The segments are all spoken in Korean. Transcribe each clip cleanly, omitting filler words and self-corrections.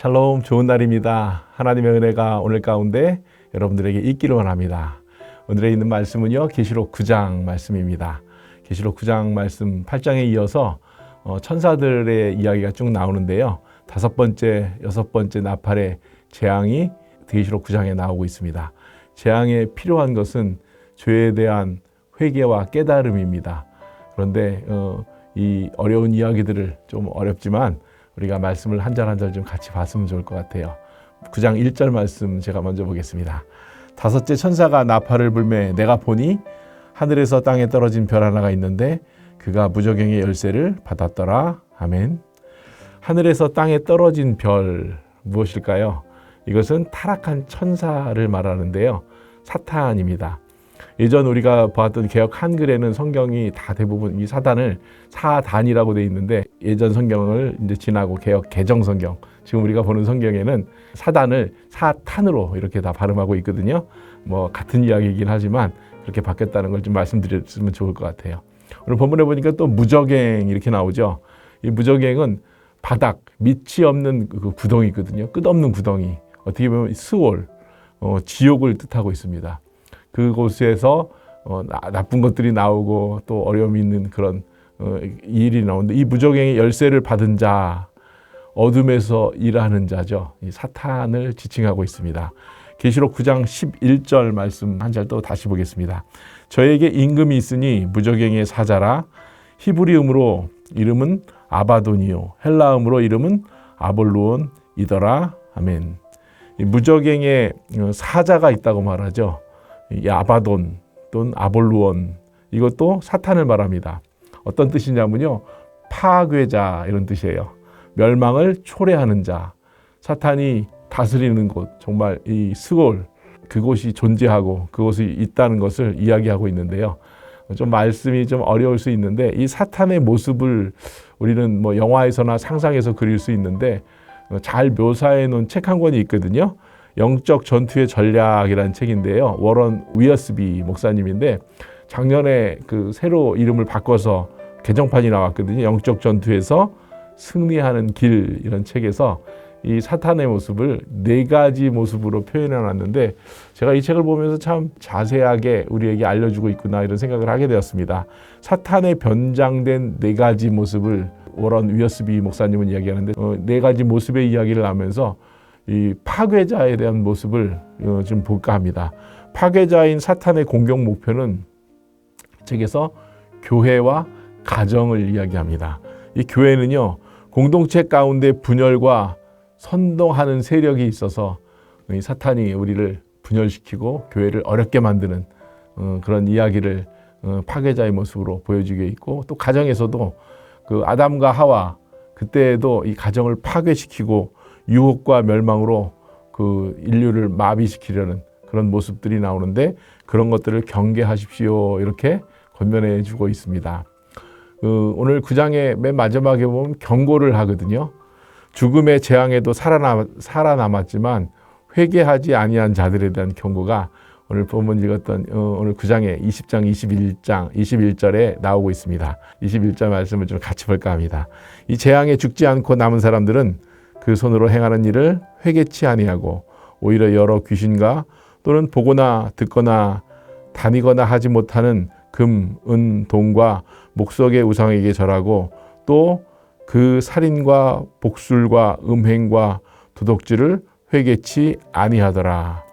샬롬, 좋은 날입니다. 하나님의 은혜가 오늘 가운데 여러분들에게 있기를 원합니다. 오늘에 있는 말씀은요, 계시록 9장 말씀입니다. 계시록 9장 말씀 8장에 이어서 천사들의 이야기가 쭉 나오는데요. 5번째, 6번째 나팔의 재앙이 계시록 9장에 나오고 있습니다. 재앙에 필요한 것은 죄에 대한 회개와 깨달음입니다. 그런데 이 어려운 이야기들을 좀 어렵지만 우리가 말씀을 한 절 한 절 좀 같이 봤으면 좋을 것 같아요. 9장 1절 말씀 제가 먼저 보겠습니다. 다섯째 천사가 나팔을 불매 내가 보니 하늘에서 땅에 떨어진 별 하나가 있는데 그가 무저갱의 열쇠를 받았더라. 아멘. 하늘에서 땅에 떨어진 별 무엇일까요? 이것은 타락한 천사를 말하는데요. 사탄입니다. 예전 우리가 보았던 개역 한글에는 성경이 다 대부분 이 사단을 사단이라고 되어 있는데 예전 성경을 이제 지나고 개역 개정 성경 지금 우리가 보는 성경에는 사단을 사탄으로 이렇게 다 발음하고 있거든요. 뭐 같은 이야기이긴 하지만 그렇게 바뀌었다는 걸 좀 말씀드렸으면 좋을 것 같아요. 오늘 본문에 보니까 또 무저갱 이렇게 나오죠. 이 무저갱은 바닥 밑이 없는 그 구덩이 있거든요. 끝없는 구덩이. 어떻게 보면 스올 지옥을 뜻하고 있습니다. 그곳에서 나쁜 것들이 나오고 또 어려움이 있는 그런 일이 나오는데 이 무저갱의 열쇠를 받은 자, 어둠에서 일하는 자죠. 이 사탄을 지칭하고 있습니다. 계시록 9장 11절 말씀 한 절 또 다시 보겠습니다. 저에게 임금이 있으니 무저갱의 사자라. 히브리음으로 이름은 아바돈이요 헬라음으로 이름은 아볼루온이더라. 아멘. 이 무저갱의 사자가 있다고 말하죠. 이 아바돈 또는 아볼루온 이것도 사탄을 말합니다. 어떤 뜻이냐면요. 파괴자 이런 뜻이에요. 멸망을 초래하는 자. 사탄이 다스리는 곳 정말 이 스골 그곳이 존재하고 그곳이 있다는 것을 이야기하고 있는데요. 좀 말씀이 좀 어려울 수 있는데 이 사탄의 모습을 우리는 뭐 영화에서나 상상해서 그릴 수 있는데 잘 묘사해 놓은 책 한 권이 있거든요. 영적 전투의 전략이라는 책인데요. 워런 위어스비 목사님인데 작년에 그 새로 이름을 바꿔서 개정판이 나왔거든요. 영적 전투에서 승리하는 길 이런 책에서 이 사탄의 모습을 4가지 모습으로 표현해 놨는데 제가 이 책을 보면서 참 자세하게 우리에게 알려주고 있구나 이런 생각을 하게 되었습니다. 사탄의 변장된 4가지 모습을 워런 위어스비 목사님은 이야기하는데 4가지 모습의 이야기를 하면서 이 파괴자에 대한 모습을 좀 볼까 합니다. 파괴자인 사탄의 공격 목표는 책에서 교회와 가정을 이야기합니다. 이 교회는요, 공동체 가운데 분열과 선동하는 세력이 있어서 이 사탄이 우리를 분열시키고 교회를 어렵게 만드는 그런 이야기를 파괴자의 모습으로 보여주게 있고 또 가정에서도 그 아담과 하와 그때에도 이 가정을 파괴시키고 유혹과 멸망으로 그 인류를 마비시키려는 그런 모습들이 나오는데 그런 것들을 경계하십시오 이렇게 권면해 주고 있습니다. 오늘 9장의 맨 마지막에 보면 경고를 하거든요. 죽음의 재앙에도 살아남았지만 회개하지 아니한 자들에 대한 경고가 오늘 본문 읽었던 오늘 9장의 20장 21절에 나오고 있습니다. 21절 말씀을 좀 같이 볼까 합니다. 이 재앙에 죽지 않고 남은 사람들은 그 손으로 행하는 일을 회개치 아니하고 오히려 여러 귀신과 또는 보거나 듣거나 다니거나 하지 못하는 금, 은, 동과 목석의 우상에게 절하고 또 그 살인과 복술과 음행과 도둑질을 회개치 아니하더라.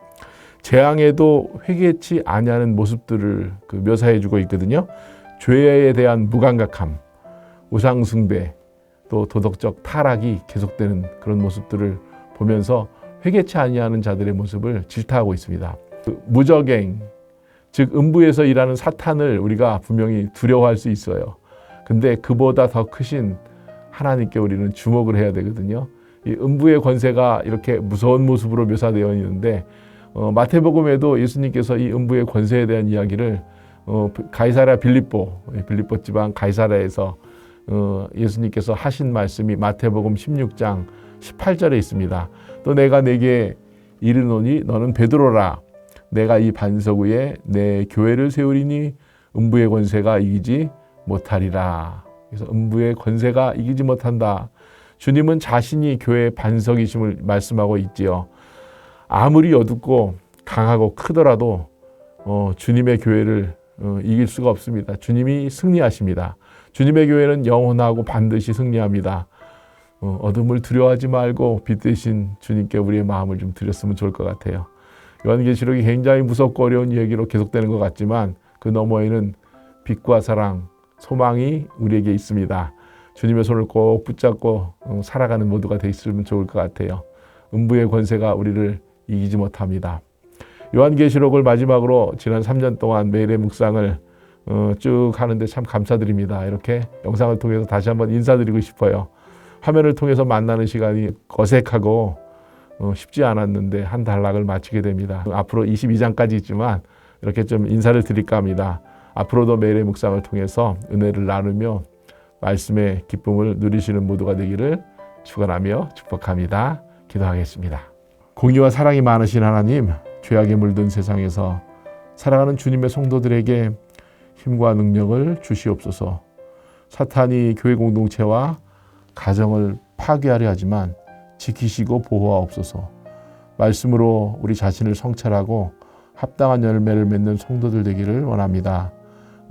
재앙에도 회개치 아니하는 모습들을 묘사해 주고 있거든요. 죄에 대한 무감각함, 우상 숭배, 또 도덕적 타락이 계속되는 그런 모습들을 보면서 회개치 아니하는 자들의 모습을 질타하고 있습니다. 무저갱, 즉 음부에서 일하는 사탄을 우리가 분명히 두려워할 수 있어요. 근데 그보다 더 크신 하나님께 우리는 주목을 해야 되거든요. 이 음부의 권세가 이렇게 무서운 모습으로 묘사되어 있는데 마태복음에도 예수님께서 이 음부의 권세에 대한 이야기를 가이사랴 빌립보 지방 가이사랴에서 예수님께서 하신 말씀이 마태복음 16장 18절에 있습니다. 또 내가 내게 이르노니 너는 베드로라. 내가 이 반석 위에 내 교회를 세우리니 음부의 권세가 이기지 못하리라. 그래서 음부의 권세가 이기지 못한다. 주님은 자신이 교회의 반석이심을 말씀하고 있지요. 아무리 어둡고 강하고 크더라도 주님의 교회를 이길 수가 없습니다. 주님이 승리하십니다. 주님의 교회는 영원하고 반드시 승리합니다. 어둠을 두려워하지 말고 빛 대신 주님께 우리의 마음을 좀 드렸으면 좋을 것 같아요. 요한계시록이 굉장히 무섭고 어려운 얘기로 계속되는 것 같지만 그 너머에는 빛과 사랑, 소망이 우리에게 있습니다. 주님의 손을 꼭 붙잡고 살아가는 모두가 돼 있으면 좋을 것 같아요. 음부의 권세가 우리를 이기지 못합니다. 요한계시록을 마지막으로 지난 3년 동안 매일의 묵상을 쭉 하는데 참 감사드립니다. 이렇게 영상을 통해서 다시 한번 인사드리고 싶어요. 화면을 통해서 만나는 시간이 어색하고 쉽지 않았는데 한 단락을 마치게 됩니다. 앞으로 22장까지 있지만 이렇게 좀 인사를 드릴까 합니다. 앞으로도 매일의 묵상을 통해서 은혜를 나누며 말씀의 기쁨을 누리시는 모두가 되기를 축원하며 축복합니다. 기도하겠습니다. 공의와 사랑이 많으신 하나님, 죄악에 물든 세상에서 살아가는 주님의 성도들에게 힘과 능력을 주시옵소서. 사탄이 교회 공동체와 가정을 파괴하려 하지만 지키시고 보호하옵소서. 말씀으로 우리 자신을 성찰하고 합당한 열매를 맺는 성도들 되기를 원합니다.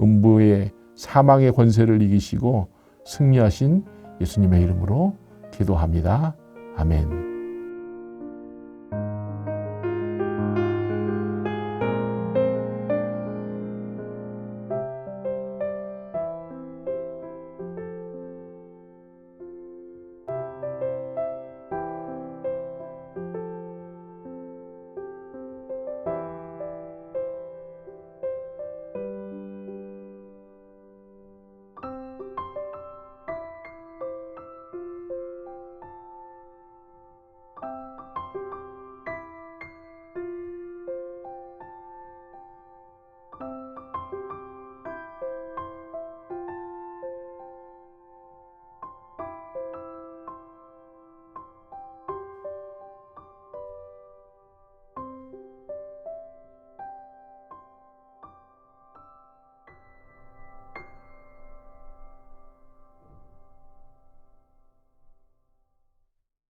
음부의 사망의 권세를 이기시고 승리하신 예수님의 이름으로 기도합니다. 아멘.